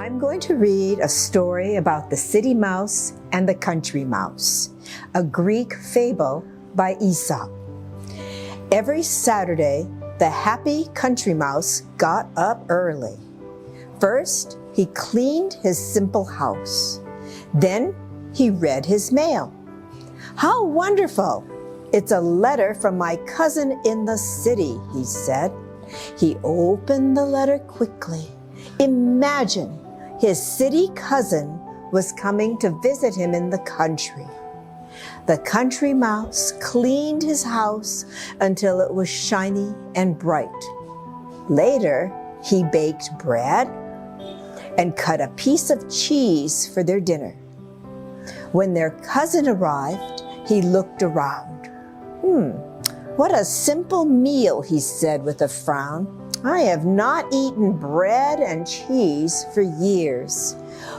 I'm going to read a story about the city mouse and the country mouse, a Greek fable by Aesop. Every Saturday, the happy country mouse got up early. First, he cleaned his simple house. Then he read his mail. "How wonderful! It's a letter from my cousin in the city," he said. He opened the letter quickly. Imagine, his city cousin was coming to visit him in the country. The country mouse cleaned his house until it was shiny and bright. Later, he baked bread and cut a piece of cheese for their dinner. When their cousin arrived, he looked around. What a simple meal," he said with a frown. "I have not eaten bread and cheese for years.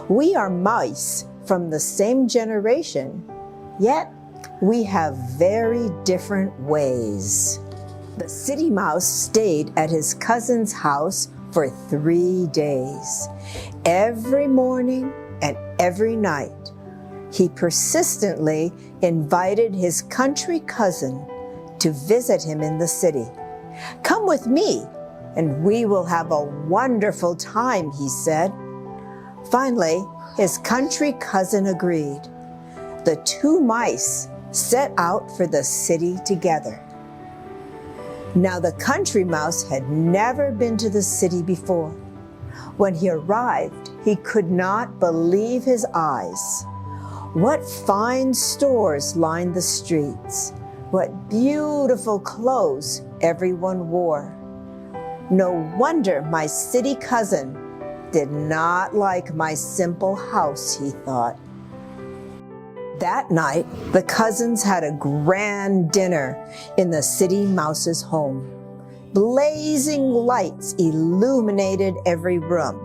We are mice from the same generation, yet we have very different ways." The city mouse stayed at his cousin's house for 3 days. Every morning and every night, he persistently invited his country cousin to visit him in the city. "Come with me, and we will have a wonderful time," he said. Finally, his country cousin agreed. The two mice set out for the city together. Now, the country mouse had never been to the city before. When he arrived, he could not believe his eyes. What fine stores lined the streets. What beautiful clothes everyone wore. No wonder my city cousin did not like my simple house, he thought. That night, the cousins had a grand dinner in the city mouse's home. Blazing lights illuminated every room.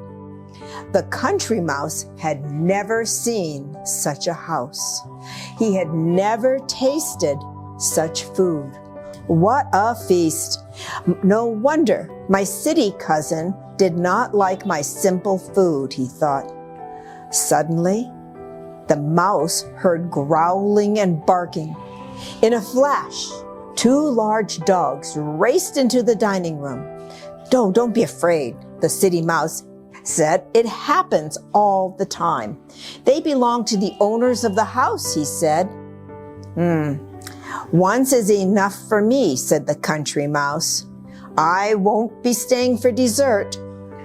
The country mouse had never seen such a house. He had never tasted such food. What a feast! No wonder my city cousin did not like my simple food, he thought. Suddenly, the mouse heard growling and barking. In a flash, 2 large dogs raced into the dining room. Don't be afraid," the city mouse said. "It happens all the time. They belong to the owners of the house," he said. "Once is enough for me," said the country mouse. "I won't be staying for dessert.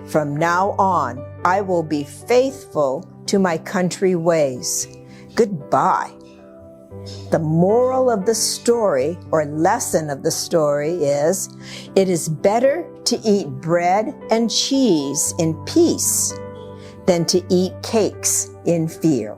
From now on, I will be faithful to my country ways. Goodbye." The moral of the story, or lesson of the story, is it is better to eat bread and cheese in peace than to eat cakes in fear.